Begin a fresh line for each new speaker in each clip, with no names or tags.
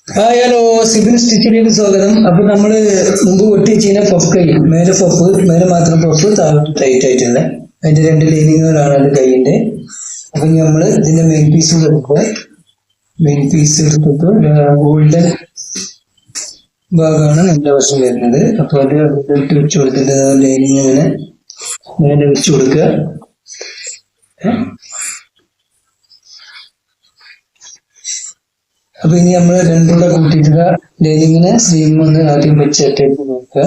Hi hello, Sibin സ്റ്റിച്ചിലേക്ക് സ്വാഗതം. അപ്പൊ നമ്മള് മുമ്പ് ഒട്ടി വെച്ചിരുന്ന പഫ് കൈ, മേലെ പഫ്, മേലെ മാത്രം പഫ്, താഴോട്ട് ടൈറ്റ് ആയിട്ടുള്ള അതിന്റെ രണ്ട് ലൈനിങ്ങുകളാണ് അത് കൈയിന്റെ. അപ്പൊ ഇനി നമ്മള് ഇതിന്റെ മെയിൻ പീസ് എടുക്കുക. മെയിൻ പീസ് എടുത്തിട്ട് ഗോൾഡൻ ഭാഗമാണ് നല്ല വശം വരുന്നത്. അപ്പൊ അത് അടുത്തിട്ട് വെച്ച് കൊടുത്തിട്ട് ലൈനിങ് ഇങ്ങനെ മേലെ വെച്ച് കൊടുക്കുക. അപ്പൊ ഇനി നമ്മൾ രണ്ടുകൂടെ കൂട്ടിയിട്ടുള്ള ലൈനിങ്ങിനെ സീം ഒന്ന് ആദ്യം വെച്ച് അറ്റാച്ച് നോക്കുക.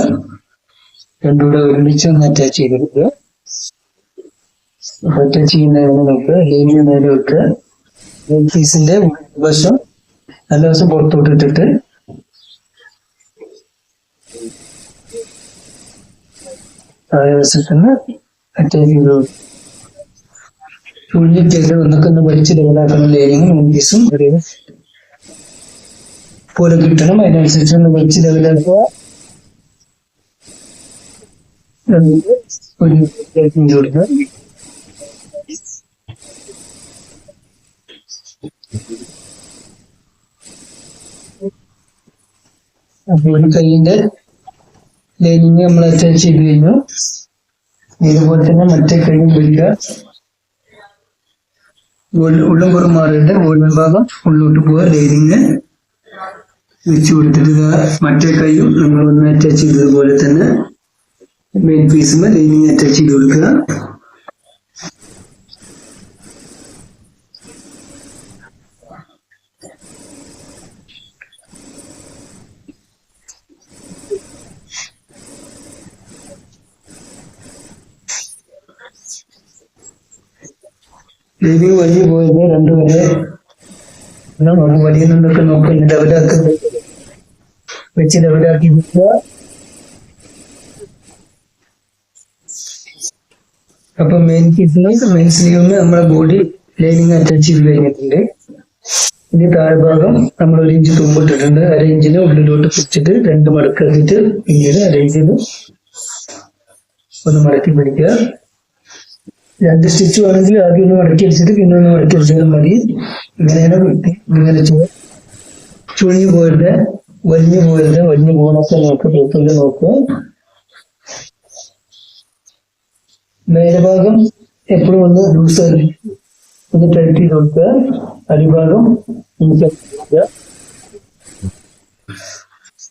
രണ്ടുകൂടെ ഒരുമിച്ച് ഒന്ന് അറ്റാച്ച് ചെയ്തെടുക്കുക. അറ്റാച്ച് ചെയ്യുന്നതിന് നോക്കുക. ലൈനിങ് നേരെ വെക്കുക. ലൈൻ പീസിന്റെ വശം നല്ല വശം പുറത്തോട്ട് ഇട്ടിട്ട് താഴെ വശത്തിന് അറ്റാച്ച് ചെയ്ത് ചുഴിഞ്ഞിട്ട് ഒന്നൊക്കെ ഒന്ന് വലിച്ച് ലെവലാക്കണം. ലൈനിങ്ങും മെയിൻ പീസും ഒരേ പോലെ കിട്ടണം. അതിനനുസരിച്ച് ഒന്ന് വലിച്ച് ലെവലാക്കുക. കൊടുക്കുക. അപ്പൊ ഒരു കൈയിന്റെ ലൈനിങ് നമ്മൾ അറ്റാച്ച് ചെയ്ത് കഴിഞ്ഞു. ഇതുപോലെ തന്നെ മറ്റേ കൈയും പിടിക്കുക. ഉള്ളും പുറം മാറിയിട്ട് ഗോൾഡൻ ഭാഗം ഉള്ളോട്ട് പോവുക. ലൈനിങ് വെച്ച് കൊടുത്തിട്ട് മറ്റേ കൈയും നമ്മൾ ഒന്ന് അറ്റാച്ച് ചെയ്തതുപോലെ തന്നെ മെയിൻ പീസുമ്പോൾ ലൈനിങ് അറ്റാച്ച് ചെയ്ത് കൊടുക്കുക. ലൈനിങ് വലിയ പോയത് രണ്ടുപേരെ വലിയുന്നുണ്ടൊക്കെ നോക്കുക. ലെവലാക്കി വെച്ച് ലെവലാക്കി വെക്കുക. അപ്പൊ മെയിൻ പീസിന് മെയിൻ സ്ലീവിന് നമ്മുടെ ബോഡി ലൈനിങ് അറ്റാച്ച് ചെയ്ത് കഴിഞ്ഞിട്ടുണ്ട്. ഇനി താഴ്ഭാഗം നമ്മൾ 1 ഇഞ്ച് തുമ്പിട്ടിട്ടുണ്ട്. 1/2 ഇഞ്ചിന് ഉള്ളിലോട്ട് പിടിച്ചിട്ട് 2 മടക്കാക്കിയിട്ട് പിന്നീട് 1/2 ഇഞ്ചിന് ഒന്ന് മടക്കി പിടിക്കുക. 2 സ്റ്റിച്ച് വേണമെങ്കിൽ ആദ്യം ഒന്ന് മടക്കി അടിച്ചിട്ട് പിന്നെ ഒന്ന് മടക്കി അടിച്ചാൽ മതി. ഇങ്ങനെയാണ് ഇങ്ങനെ ചുഴിഞ്ഞു പോയിട്ട് വലിഞ്ഞു പോയിട്ട് വലിഞ്ഞു പോകണൊക്കെ നോക്കുക. പേപ്പറിൽ നോക്കുക. മേലഭാഗം എപ്പോഴും ഒന്ന് ലൂസ് ഒന്ന് ടൈറ്റ് ചെയ്ത് കൊടുക്കുക. അടിഭാഗം കൊടുക്കുക.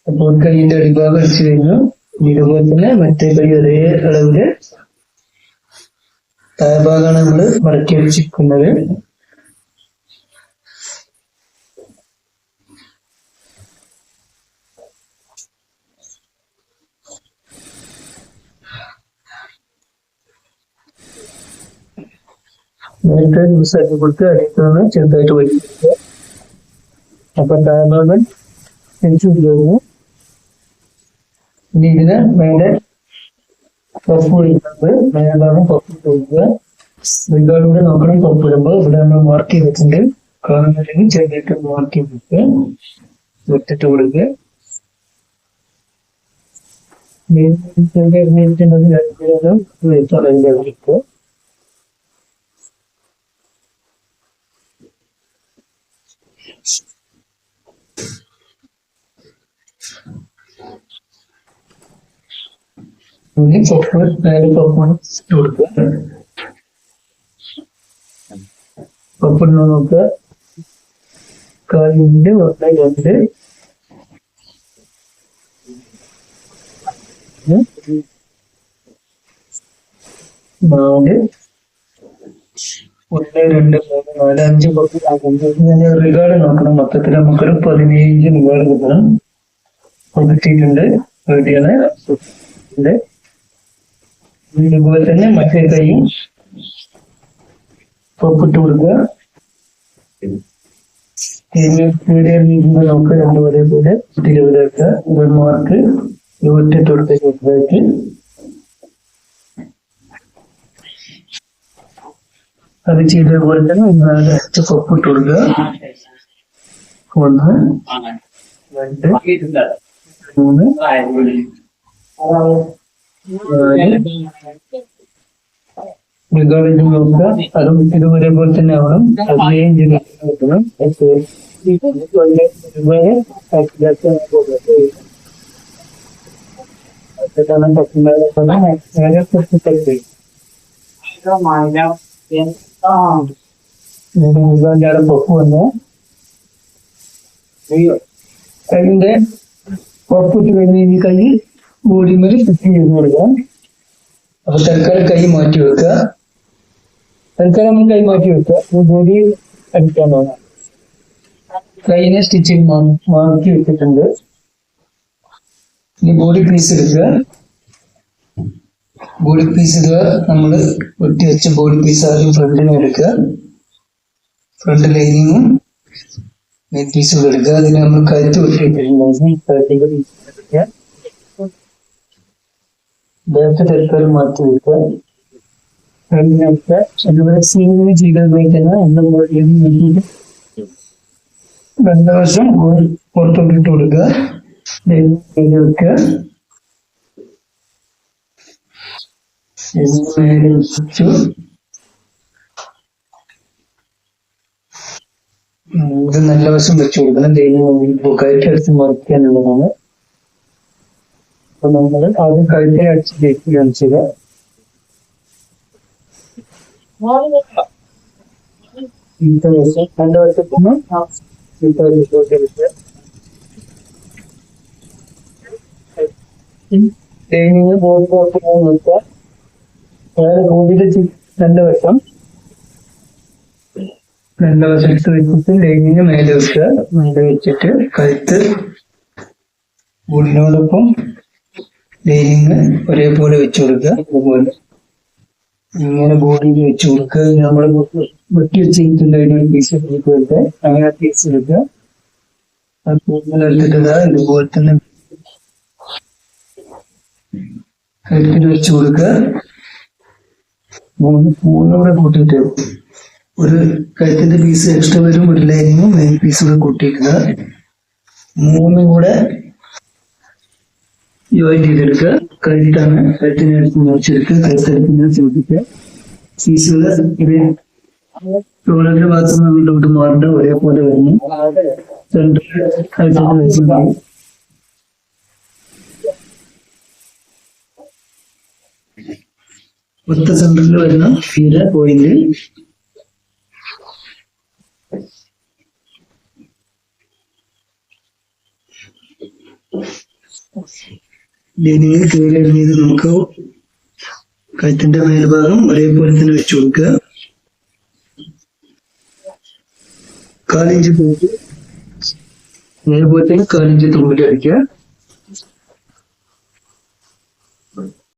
അപ്പോൾ കൈയിന്റെ അടിഭാഗം അടിച്ചു കഴിഞ്ഞു. ഇതുപോലെ തന്നെ മറ്റേ കൈ ഒരേ അളവില് താഴ്ഭാഗമാണ് നമ്മൾ മടക്കി അടിച്ചിരിക്കുന്നത്. നേരത്തെ ലൂസാക്കി കൊടുത്ത് അടിക്കുന്ന ചെറുതായിട്ട് വലിക്കുക. അപ്പൊ താഴ്ഭാഗം തിരിച്ചു കഴിഞ്ഞു. ഇനി ഇതിന് മേലെ പഫ് ഒഴിക്കുന്നത്. മേൽഭാഗം പഫ് ഒഴിക്കുക. റിഗാർഡിലൂടെ നോക്കണം. പഫ് ഇടുമ്പോൾ ഇവിടെ നമ്മൾ മാർക്ക് ചെയ്തിട്ടുണ്ട്. കാണുന്നില്ലെങ്കിൽ ചെറുതായിട്ട് മാർക്ക് ചെയ്തിട്ട് വെട്ടിട്ട് കൊടുക്കുക. കൊടുക്കുക. പഫ് മേലെ പഫ് കൊടുക്കുക. പപ്പിടുന്ന നോക്കുക. കാലിന്റെ 1, 2 4 1, 2, 3, 4, 5 പപ്പ്. റിഗാർഡ് നോക്കണം. മൊത്തത്തിൽ നമുക്കൊരു 17 ഇഞ്ച് റിഗാർഡ് കിട്ടണം. കിട്ടിയിട്ടുണ്ട്. റെഡിയാണ്. ഇതുപോലെ തന്നെ മറ്റേ കൈയും പപ്പിട്ട് കൊടുക്കുക. നമുക്ക് രണ്ടും ഒരേപോലെ തിരുവിതാക്കുക. ഒരു മാർക്ക് ഒറ്റ കൊടുത്തേക്ക് അത് ചെയ്തതുപോലെ തന്നെ 4 പപ്പിട്ട് കൊടുക്കുക. 1, 2, 3, 4 റിഗാർഡ് നോക്കുക. അതും ഇതുപോലെ തന്നെ ആവണം. 15 കിട്ടണം. പൊപ്പ് വന്ന് കൈയിന്റെ പൊപ്പിട്ട് കഴിഞ്ഞ് ഈ കൈ ബോഡിമേൽ ഫിറ്റ് ചെയ്ത് കൊടുക്കാം. അപ്പൊ തൽക്കാലം കൈ മാറ്റി വെക്കുക. തൽക്കാലം നമ്മൾ കൈ മാറ്റി വെക്കുക. ബോഡി അടിക്കാൻ തോന്നാം. കൈയിനെ സ്റ്റിച്ചിങ് മാറ്റി വെച്ചിട്ടുണ്ട്. ഇനി ബോഡി പീസ് എടുക്കുക. ബോഡി പീസ് ഇടുക. നമ്മൾ വെട്ടി വെച്ച ബോഡി പീസ് ആദ്യം ഫ്രണ്ടിനെ എടുക്കുക. ഫ്രണ്ട് ലൈനിങ്ങും മെയിൻ പീസും എടുക്കുക. അതിന് നമ്മൾ കഴുത്ത് വെട്ടിയിട്ടുണ്ടെങ്കിൽ ബാക്ക് തൽക്കാലം മാറ്റി വെക്കുക. അതുപോലെ സീനിങ് ചെയ്തതുപോലെ തന്നെ രണ്ട് വശം പുറത്തോട്ടിട്ട് കൊടുക്കുക. വെക്കുക. ഇത് നല്ല വശം വെച്ച് കൊടുക്കണം. കഴുത്തടിച്ച് മറിക്കാനുള്ളതാണ്. അപ്പൊ നമ്മൾ ആദ്യം കഴുത്തെ അടിച്ച് കയറ്റി കാണിച്ചത് ഇന്നത്തെ വശം രണ്ട് വശത്തുനിന്ന് ട്രെയിനിങ് ബോഡി നോക്കുക. അതായത് ബോഡിയുടെ രണ്ട് വശം എടുത്ത് വെച്ചിട്ട് ലൈനിങ് മേലെ വെക്കുക. മേലെ വെച്ചിട്ട് കഴുത്ത് ബോഡിനോടൊപ്പം ലൈനിങ് ഒരേപോലെ വെച്ചു കൊടുക്കുക. അതുപോലെ ഇങ്ങനെ ബോഡിയിൽ വെച്ചു കൊടുക്കുക. നമ്മൾ വെട്ടി വെച്ചിട്ടുണ്ട് അതിനൊരു പീസ് എടുത്ത് അങ്ങനെ പീസ് എടുക്കുക. എടുത്തിട്ട് ഇതുപോലെ തന്നെ കഴുത്തിൽ വെച്ചു കൊടുക്കുക. മൂന്നൂടെ കൂട്ടിയിട്ട് ഒരു കഴുത്തിന്റെ പീസ് എക്സ്ട്രാ വരും. ഒരു ലൈനിങ്ങും മെയിൻ പീസും കൂടെ കൂട്ടിയിടുക. മൂന്നും കൂടെ ജോയിന്റ് ചെയ്തെടുക്കുക. കഴുത്താണ് കഴുത്തിനെ എടുത്ത് മുറിച്ചെടുക്കുക. കഴുത്തെടുക്കുന്ന ചോദിക്കുക. പീസുകൾ ഇത് ഷോൾഡറിന്റെ ഭാഗത്ത് നിന്ന് മാറേണ്ട ഒരേപോലെ വരുന്നു. കഴുത്തിന്റെ വെച്ചിട്ടുണ്ടാവും. ഒത്ത സെന്ററിൽ വരുന്ന ഫീല പോയിന്റ് ലൈനിങ്ങിൽ കയറി ഇറങ്ങിയത് നമുക്ക് കഴുത്തിന്റെ മേൽഭാഗം ഒരേപോലെ തന്നെ വെച്ചു കൊടുക്കുക. 1/4 ഇഞ്ച് പോയിട്ട് അതേപോലെ തന്നെ 1/4 ഇഞ്ച് തുമ്പിൽ അടിക്കുക.